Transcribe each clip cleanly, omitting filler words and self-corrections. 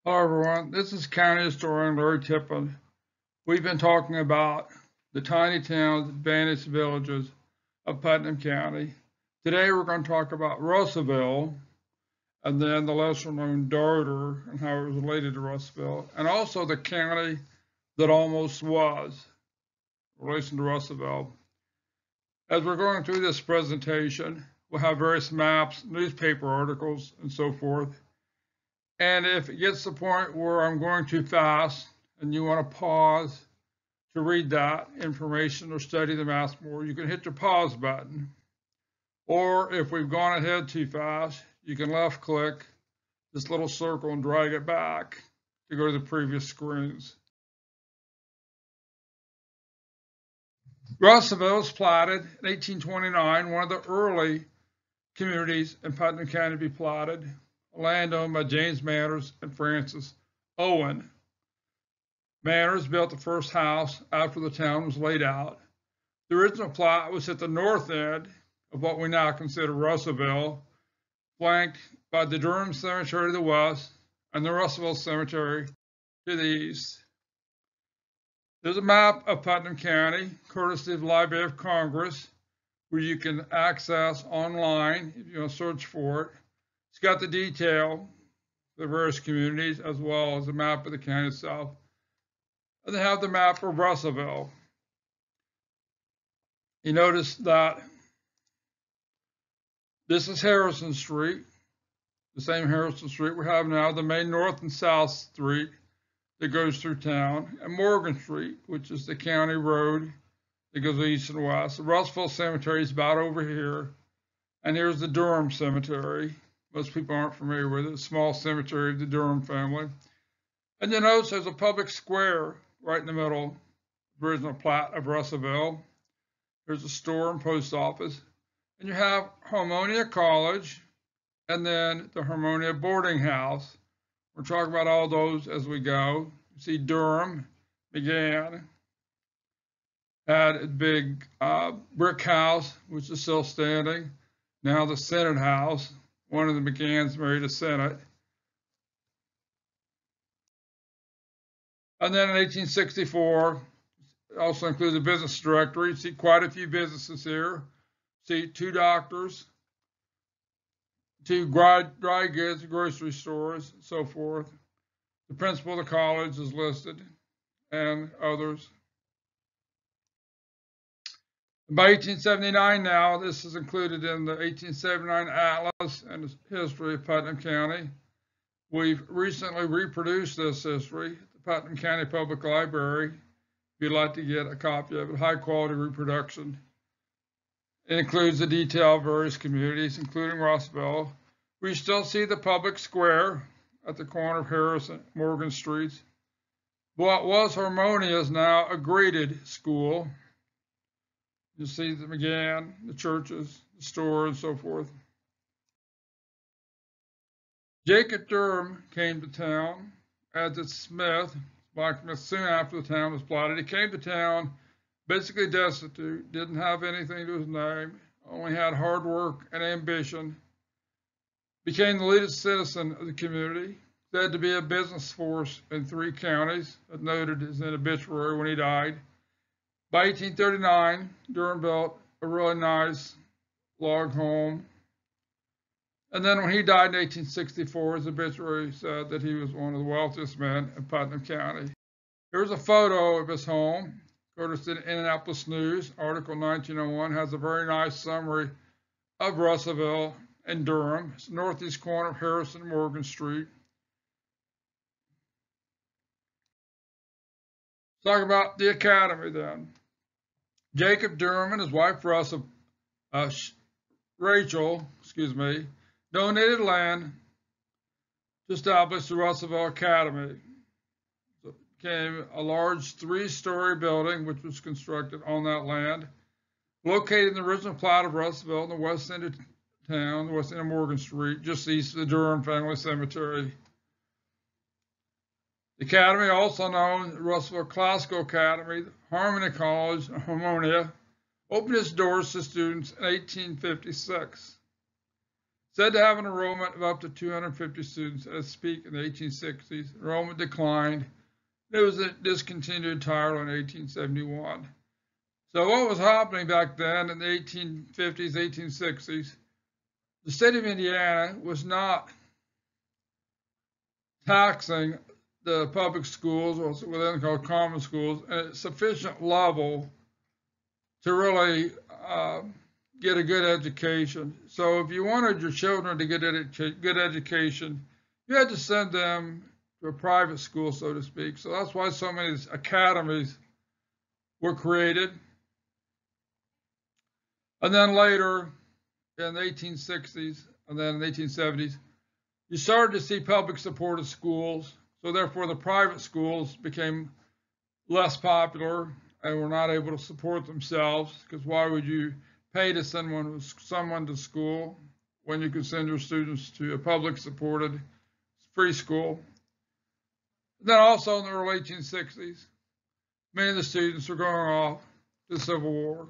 Hello everyone, this is County Historian Larry Tippin. We've been talking about the tiny towns, advantaged villages of Putnam County. Today we're going to talk about Russellville and then the lesser known Darter and how it was related to Russellville, and also the county that almost was in relation to Russellville. As we're going through this presentation, we'll have various maps, newspaper articles, and so forth. And if it gets to the point where I'm going too fast and you want to pause to read that information or study the maps more, you can hit the pause button. Or if we've gone ahead too fast, you can left click this little circle and drag it back to go to the previous screens. Russellville was platted in 1829, one of the early communities in Putnam County to be platted. Land owned by James Manners and Francis Owen. Manners built the first house after the town was laid out. The original plot was at the north end of what we now consider Russellville, flanked by the Durham Cemetery to the west and the Russellville Cemetery to the east. There's a map of Putnam County, courtesy of the Library of Congress, where you can access online if you want to search for it. It's got the detail, the various communities, as well as a map of the county itself. And they have the map of Russellville. You notice that this is Harrison Street, the same Harrison Street we have now, the main north and south street that goes through town, and Morgan Street, which is the county road that goes east and west. The Russellville Cemetery is about over here, and here's the Durham Cemetery. Most people aren't familiar with it, a small cemetery of the Durham family. And you notice there's a public square right in the middle, the original plat of Russellville. There's a store and post office. And you have Harmonia College and then the Harmonia Boarding House. We'll talk about all those as we go. You see Durham began, had a big brick house, which is still standing. Now the Senate House. One of the McGanns married a Senate. And then in 1864, also includes a business directory. You see quite a few businesses here. See 2 doctors, 2 dry goods, grocery stores, and so forth. The principal of the college is listed, and others. By 1879 now, this is included in the 1879 Atlas and the History of Putnam County. We've recently reproduced this history at the Putnam County Public Library. If you'd like to get a copy of it, high quality reproduction. It includes the detail of various communities, including Russellville. We still see the public square at the corner of Harris and Morgan Streets. What was Harmonia is now a graded school. You see the McGann, the churches, the store, and so forth. Jacob Durham came to town, as did Smith, blacksmith, soon after the town was platted. He came to town basically destitute, didn't have anything to his name, only had hard work and ambition. Became the leading citizen of the community, said to be a business force in 3 counties, as noted in his obituary when he died. By 1839, Durham built a really nice log home. And then when he died in 1864, his obituary said that he was one of the wealthiest men in Putnam County. Here's a photo of his home, courtesy of the Indianapolis News. Article 1901 has a very nice summary of Russellville and Durham. It's the northeast corner of Harrison and Morgan Street. Let's talk about the academy then. Jacob Durham and his wife Rachel, donated land to establish the Russellville Academy. So it became a large 3-story building which was constructed on that land, located in the original plat of Russellville in the west end of town, the west end of Morgan Street, just east of the Durham Family Cemetery. The academy, also known as the Russellville Classical Academy, Harmony College, and Harmonia, opened its doors to students in 1856. Said to have an enrollment of up to 250 students at its peak in the 1860s. Enrollment declined. It was discontinued entirely in 1871. So what was happening back then in the 1850s, 1860s, the state of Indiana was not taxing the public schools, or what then called common schools, at a sufficient level to really get a good education. So if you wanted your children to get a good education, you had to send them to a private school, so to speak. So that's why so many academies were created. And then later, in the 1860s, and then in the 1870s, you started to see public supported schools. So therefore, the private schools became less popular and were not able to support themselves, because why would you pay to send someone to school when you could send your students to a public supported free school? And then also in the early 1860s, many of the students were going off to the Civil War.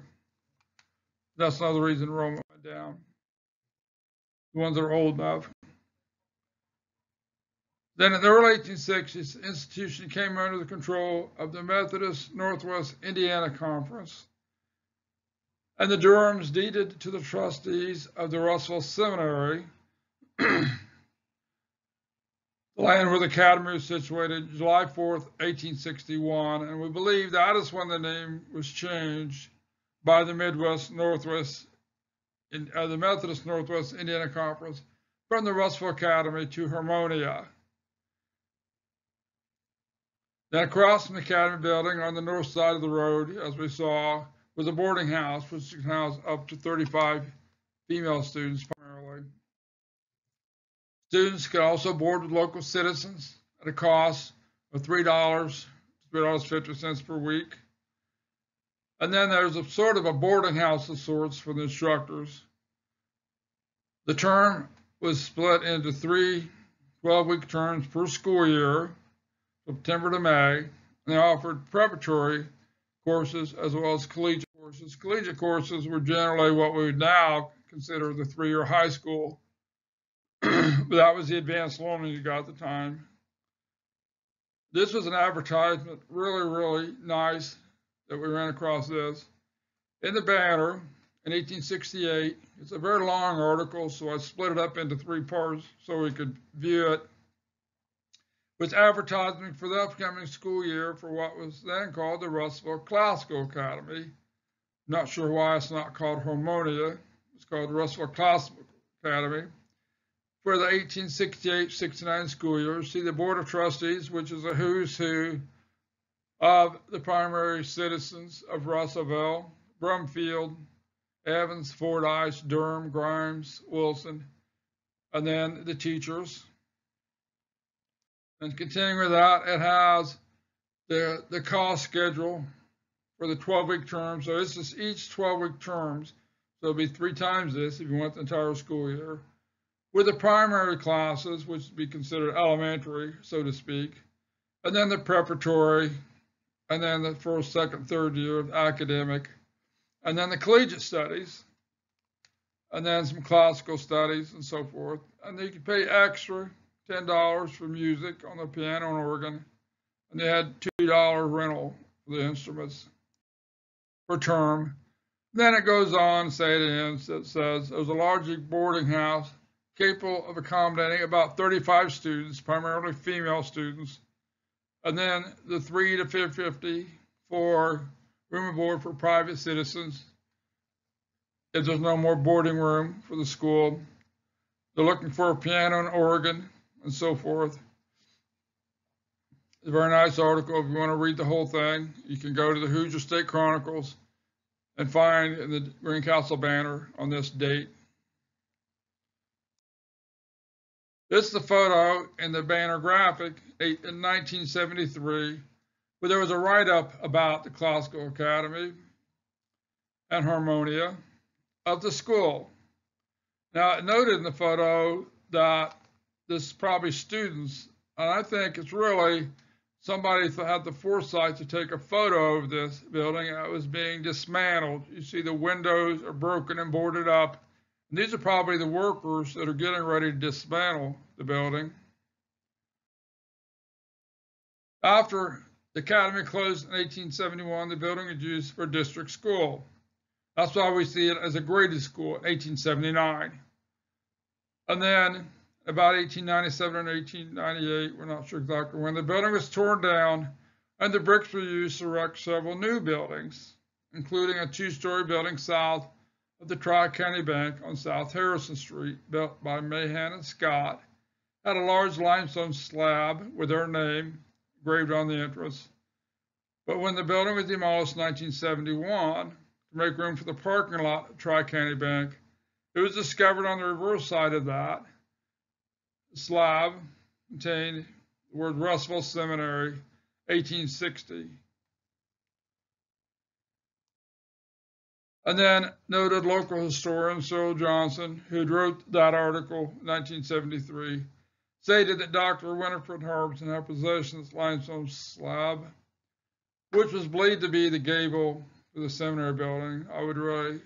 That's another reason enrollment went down. The ones that are old enough. Then in the early 1860s, the institution came under the control of the Methodist Northwest Indiana Conference, and the Durhams deeded to the trustees of the Russellville Seminary the land where the academy was situated, July 4th, 1861, and we believe that is when the name was changed by the Methodist Northwest Indiana Conference from the Russellville Academy to Harmonia. Then across from the Academy building on the north side of the road, as we saw, was a boarding house which can house up to 35 female students primarily. Students could also board with local citizens at a cost of $3 to $3.50 per week. And then there's a sort of a boarding house of sorts for the instructors. The term was split into 3 12-week terms per school year, September to May, and they offered preparatory courses as well as collegiate courses. Collegiate courses were generally what we would now consider the 3-year high school, but that was the advanced learning you got at the time. This was an advertisement, really, really nice, that we ran across this. In the banner, in 1868, it's a very long article, so I split it up into 3 parts so we could view it. Was advertising for the upcoming school year for what was then called the Russellville Classical Academy. Not sure why it's not called Harmonia. It's called the Russellville Classical Academy. For the 1868-69 school year, see the Board of Trustees, which is a who's who of the primary citizens of Russellville: Brumfield, Evans, Fordyce, Durham, Grimes, Wilson, and then the teachers. And continuing with that, it has the cost schedule for the 12-week term. So it's just each 12-week terms. So it'll be 3 times this if you want the entire school year. With the primary classes, which would be considered elementary, so to speak, and then the preparatory, and then the first, second, third year of academic, and then the collegiate studies, and then some classical studies and so forth. And you can pay extra, $10 for music on the piano and organ, and they had $2 rental for the instruments per term. Then it goes on to say at the end, it says, there was a large boarding house capable of accommodating about 35 students, primarily female students, and then the 3 to 50 for room and board for private citizens. If there's no more boarding room for the school, they're looking for a piano and organ and so forth. It's a very nice article. If you want to read the whole thing, you can go to the Hoosier State Chronicles and find in the Greencastle banner on this date. This is the photo in the banner graphic in 1973, where there was a write-up about the Classical Academy and Harmonia of the school. Now, it noted in the photo that this is probably students, and I think it's really somebody had the foresight to take a photo of this building that was being dismantled. You see the windows are broken and boarded up, And these are probably the workers that are getting ready to dismantle the building. After the academy closed in 1871, the building was used for a district school. That's why we see it as a graded school in 1879. And then about 1897 and 1898, we're not sure exactly when, the building was torn down and the bricks were used to erect several new buildings, including a two-story building south of the Tri-County Bank on South Harrison Street, built by Mahan and Scott, had a large limestone slab with their name engraved on the entrance. But when the building was demolished in 1971 to make room for the parking lot at Tri-County Bank, it was discovered on the reverse side of that slab contained the word Russellville Seminary, 1860. And then noted local historian Cyril Johnson, who wrote that article in 1973, stated that Dr. Winifred Harbison had possession of this limestone slab, which was believed to be the gable for the seminary building. I would really,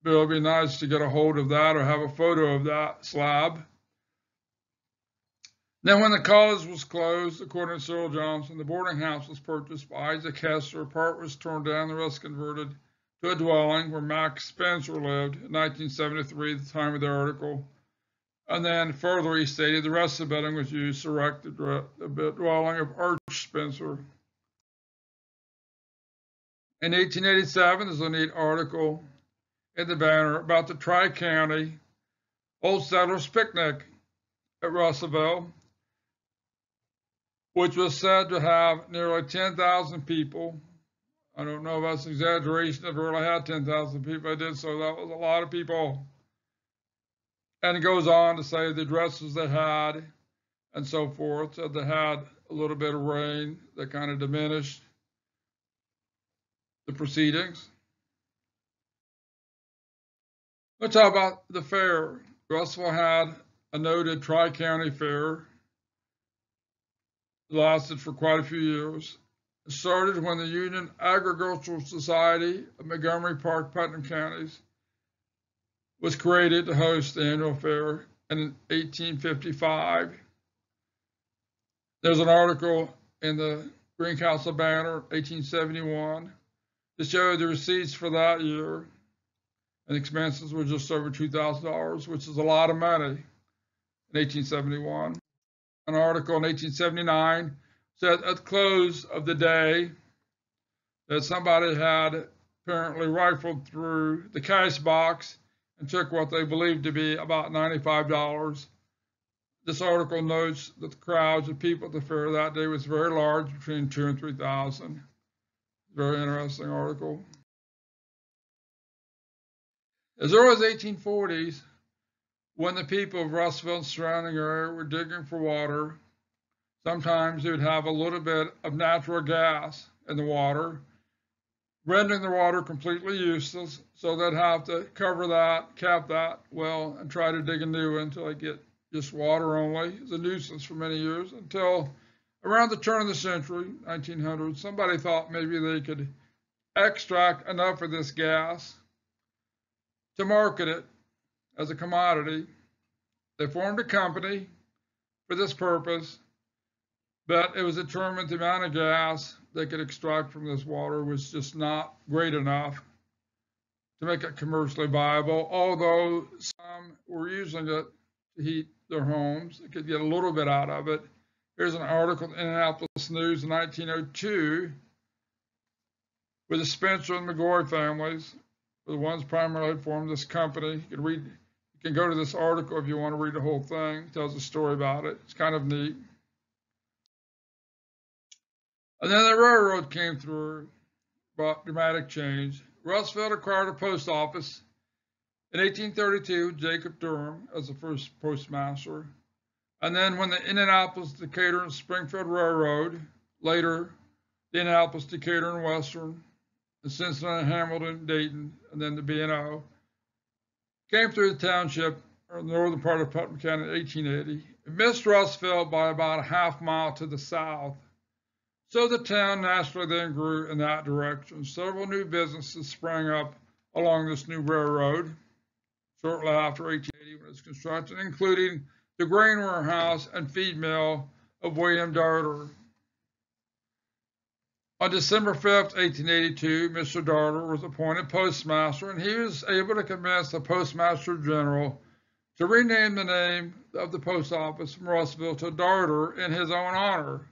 it would be nice to get a hold of that or have a photo of that slab. Then when the college was closed, according to Cyril Johnson, the boarding house was purchased by Isaac Hester. Part was torn down, the rest converted to a dwelling where Max Spencer lived in 1973 at the time of the article. And then further, he stated the rest of the building was used to erect the dwelling of Arch Spencer. In 1887, there's a neat article in the Banner about the Tri-County Old Settlers Picnic at Russellville, which was said to have nearly 10,000 people. I don't know if that's an exaggeration. If it really had 10,000 people, I did, so that was a lot of people. And it goes on to say the dresses they had and so forth. So they had a little bit of rain that kind of diminished the proceedings. Let's talk about the fair. Russellville had a noted tri-county fair. It lasted for quite a few years. It started when the Union Agricultural Society of Montgomery Park, Putnam counties was created to host the annual fair in 1855. There's an article in the Greencastle Banner, 1871, to show the receipts for that year, and expenses were just over $2,000, which is a lot of money in 1871. An article in 1879 said at the close of the day that somebody had apparently rifled through the cash box and took what they believed to be about $95. This article notes that the crowds of people at the fair that day was very large, between 2,000 and 3,000. Very interesting article. As early as the 1840s, when the people of Russellville and surrounding area were digging for water, sometimes they would have a little bit of natural gas in the water, rendering the water completely useless, so they'd have to cover that, cap that well, and try to dig a new one until they get just water only. It was a nuisance for many years until around the turn of the century, 1900, somebody thought maybe they could extract enough of this gas to market it as a commodity. They formed a company for this purpose, but it was determined the amount of gas they could extract from this water was just not great enough to make it commercially viable, although some were using it to heat their homes. They could get a little bit out of it. Here's an article in Indianapolis News in 1902 where the Spencer and McGoy families were the ones primarily formed this company. You can go to this article if you want to read the whole thing. It tells a story about it. It's kind of neat. And then the railroad came through, brought dramatic change. Russellville acquired a post office in 1832, Jacob Durham as the first postmaster. And then when the Indianapolis, Decatur, and Springfield Railroad, later the Indianapolis, Decatur, and Western, and Cincinnati, Hamilton, Dayton, and then the B&O, came through the township, or the northern part of Putnam County in 1880. It missed Russellville by about a half mile to the south. So the town naturally then grew in that direction. Several new businesses sprang up along this new railroad. shortly after 1880 when it was constructed, including the grain warehouse and feed mill of William Darter. On December 5th, 1882, Mr. Darter was appointed postmaster, and he was able to convince the Postmaster General to rename the name of the post office from Russellville to Darter in his own honor.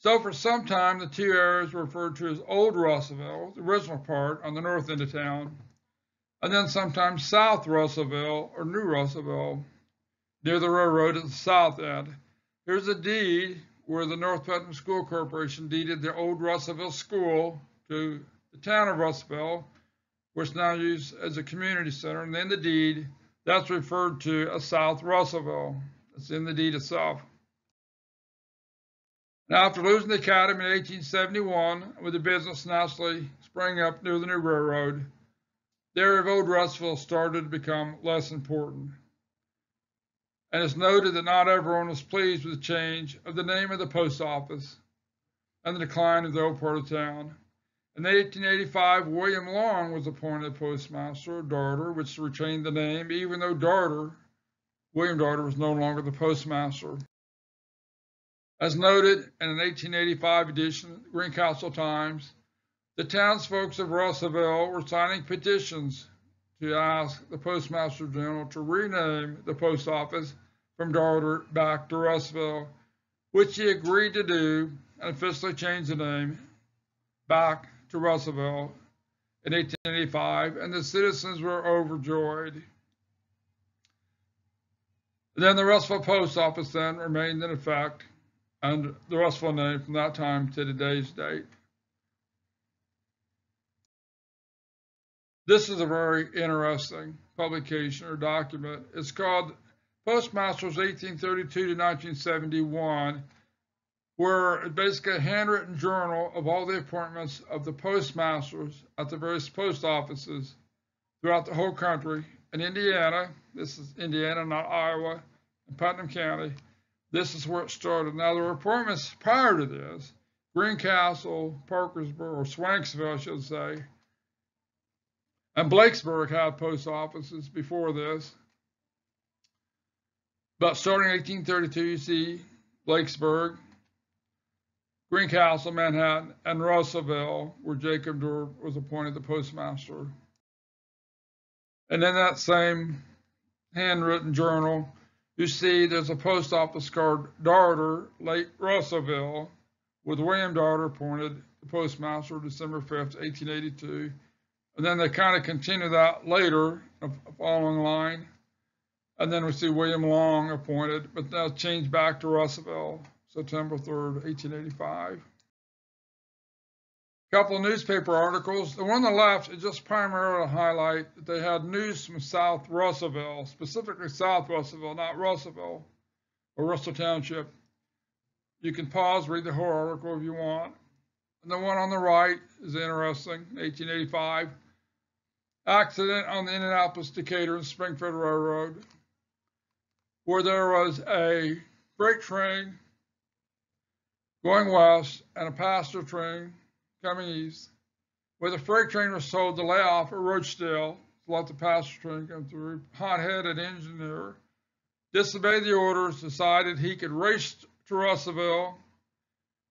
So for some time, the two areas were referred to as Old Russellville, the original part on the north end of town, and then sometimes South Russellville or New Russellville, near the railroad at the south end. Here's a deed where the North Putnam School Corporation deeded the Old Russellville School to the town of Russellville, which is now used as a community center, and then the deed, that's referred to as South Russellville. It's in the deed itself. Now, after losing the academy in 1871, with the business naturally springing up near the new railroad, the area of Old Russellville started to become less important. And it's noted that not everyone was pleased with the change of the name of the post office and the decline of the old part of town. In 1885, William Long was appointed postmaster of Darter, which retained the name, even though William Darter, was no longer the postmaster. As noted in an 1885 edition of the Greencastle Times, the townsfolk of Russellville were signing petitions to ask the Postmaster General to rename the post office from Darter back to Russellville, which he agreed to do and officially changed the name back to Russellville in 1885, and the citizens were overjoyed. Then the Russellville Post Office then remained in effect under the Russellville name from that time to today's date. This is a very interesting publication or document. It's called Postmasters 1832 to 1971, where it's basically a handwritten journal of all the appointments of the postmasters at the various post offices throughout the whole country. In Indiana, this is Indiana, not Iowa, in Putnam County, this is where it started. Now, there were appointments prior to this, Greencastle, Parkersburg, or Swanksville, I should say, and Blakesburg had post offices before this. But starting in 1832, you see Blakesburg, Greencastle, Manhattan, and Russellville, where Jacob Durham was appointed the postmaster. And in that same handwritten journal, you see there's a post office called Darter, Late Russellville, with William Darter appointed the postmaster December 5th, 1882. And then they kind of continue that later, the following line. And then we see William Long appointed, but now changed back to Russellville, September 3rd, 1885. A couple of newspaper articles. The one on the left is just primarily to highlight that they had news from South Russellville, specifically South Russellville, not Russellville or Russell Township. You can pause, read the whole article if you want. And the one on the right is interesting, 1885. Accident on the Indianapolis, Decatur, and Springfield Railroad, where there was a freight train going west and a passenger train coming east, where the freight train was told to lay off at Rochdale to let the passenger train come through. Hot-headed engineer disobeyed the orders, decided he could race to Russellville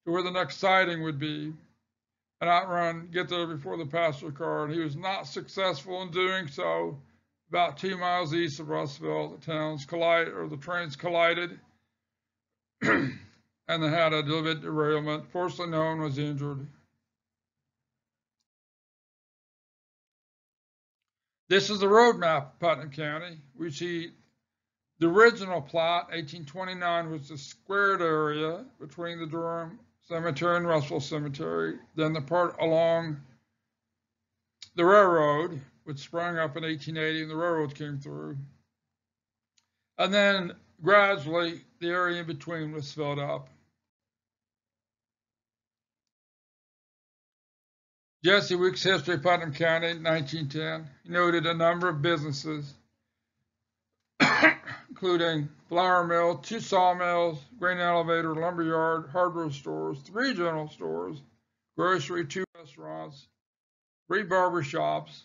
to where the next siding would be, and outrun, get there before the passenger car, and he was not successful in doing so. About 2 miles east of Russellville, the trains collided, and they had a little bit of derailment. Fortunately, no one was injured. This is the road map of Putnam County. We see the original plot, 1829, was the squared area between the Durham Cemetery and Russellville Cemetery. Then the part along the railroad, which sprang up in 1880, and the railroad came through. And then gradually, the area in between was filled up. Jesse Weeks' History of Putnam County, 1910. He noted a number of businesses, including flour mill, 2 sawmills, grain elevator, lumber yard, hardware stores, 3 general stores, grocery, 2 restaurants, 3 barber shops,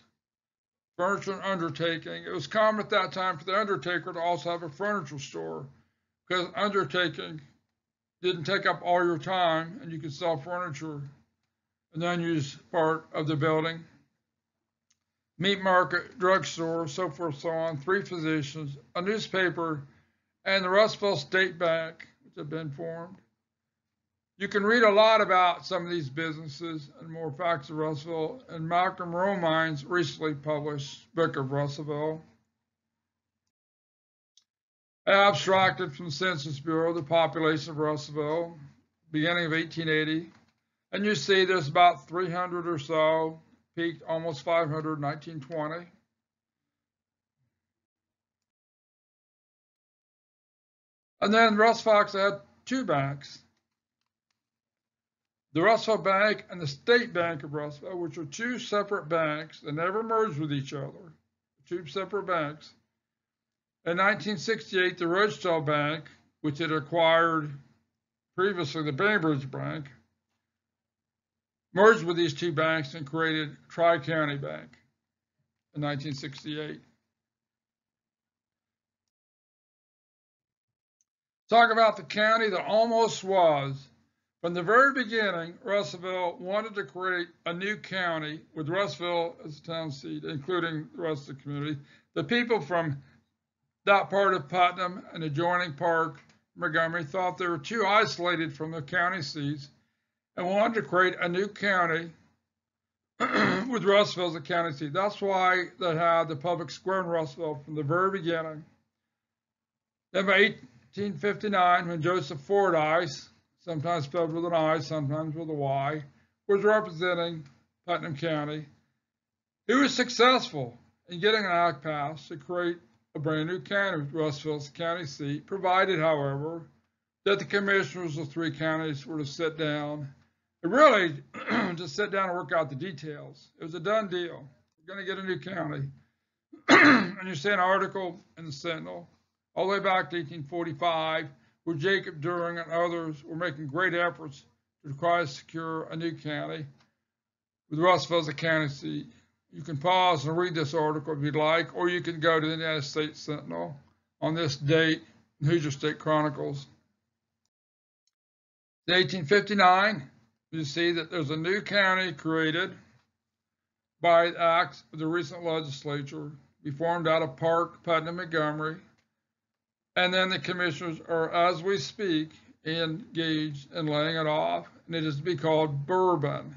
furniture and undertaking. It was common at that time for the undertaker to also have a furniture store because undertaking didn't take up all your time and you could sell furniture in the unused part of the building. Meat market, drugstore, so forth, so on, 3 physicians, a newspaper, and the Russellville State Bank, which had been formed. You can read a lot about some of these businesses and more facts of Russellville in Malcolm Romine's recently published book of Russellville. I abstracted from the Census Bureau the population of Russellville, beginning of 1880, and you see there's about 300 or so, peaked almost 500 in 1920. And then Russellville actually had 2 banks. The Russellville Bank and the State Bank of Russellville, which are 2 separate banks that never merged with each other, 2 separate banks. In 1968, the Rochelle Bank, which had acquired previously the Bainbridge Bank, merged with these 2 banks and created Tri-County Bank in 1968. Talk about the county that almost was. From the very beginning, Russellville wanted to create a new county with Russellville as the town seat, including the rest of the community. The people from that part of Putnam and adjoining Park, Montgomery, thought they were too isolated from the county seats and wanted to create a new county with Russellville as the county seat. That's why they had the public square in Russellville from the very beginning. Then by 1859, when Joseph Fordyce, sometimes spelled with an I, sometimes with a Y, was representing Putnam County, he was successful in getting an act passed to create a brand new county with Russellville as the county seat, provided, however, that the commissioners of 3 counties were to sit down and really just sit down and work out the details. It was a done deal. We're going to get a new county. And you see an article in the Sentinel all the way back to 1845, where Jacob Durham and others were making great efforts to try to secure a new county with Russellville as a county seat. You can pause and read this article if you'd like, or you can go to the United States Sentinel on this date in Hoosier State Chronicles. In 1859, you see that there's a new county created by acts of the recent legislature, be formed out of Park, Putnam, Montgomery. And then the commissioners are, as we speak, engaged in laying it off, and it is to be called Bourbon,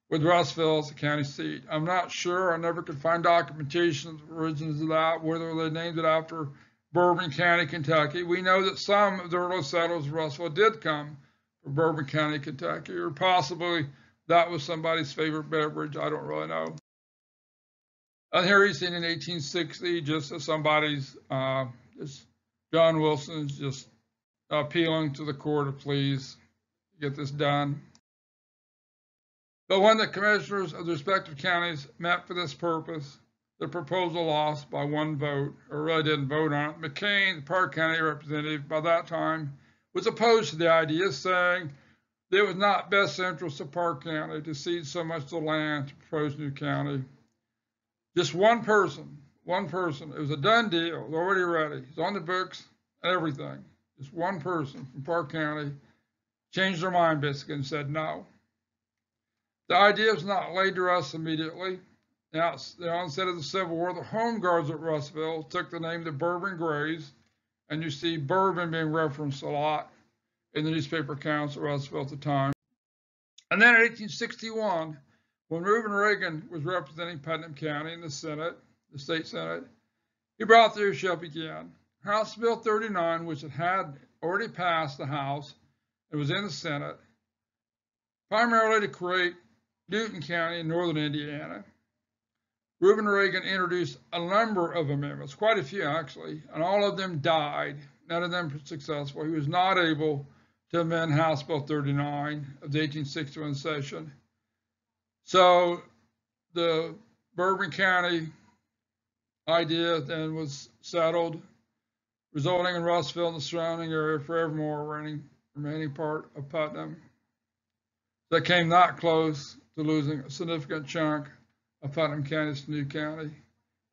with Russellville as the county seat. I'm not sure. I never could find documentation of the origins of that, whether they named it after Bourbon County, Kentucky. We know that some of the early settlers of Russellville did come from Bourbon County, Kentucky, or possibly that was somebody's favorite beverage. I don't really know. And here he's seen in 1860, just as somebody's John Wilson's just appealing to the court to please get this done. But when the commissioners of the respective counties met for this purpose, the proposal lost by 1 vote, or really didn't vote on it. McCain, the Park County representative by that time, was opposed to the idea, saying that it was not best interest of Park County to cede so much of the land to propose new county. Just one person. It was a done deal. It was already ready. It's on the books and everything. Just one person from Park County changed their mind basically and said no. The idea was not laid to rest immediately. Now, at the onset of the Civil War, the Home Guards at Russellville took the name the Bourbon Grays, and you see bourbon being referenced a lot in the newspaper accounts of Russellville at the time. And then in 1861, when Reuben Reagan was representing Putnam County in the Senate, the state Senate, he brought the issue up again. House Bill 39, which had already passed the House, it was in the Senate, primarily to create Newton County in northern Indiana. Reuben Reagan introduced a number of amendments, quite a few actually, and all of them died, none of them successful. He was not able to amend House Bill 39 of the 1861 session. So the Bourbon County idea then was settled, resulting in Russellville and the surrounding area forevermore remaining part of Putnam. That came that close to losing a significant chunk of Putnam County's new county.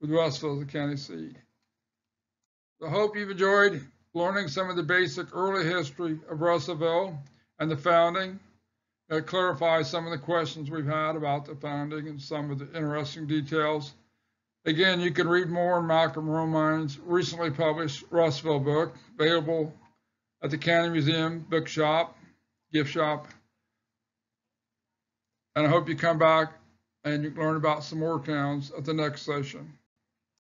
with Russellville as the county seat. I hope you've enjoyed learning some of the basic early history of Russellville and the founding. That clarifies some of the questions we've had about the founding and some of the interesting details. Again, you can read more in Malcolm Romine's recently published Russellville book, available at the County Museum bookshop, gift shop. And I hope you come back and you learn about some more towns at the next session.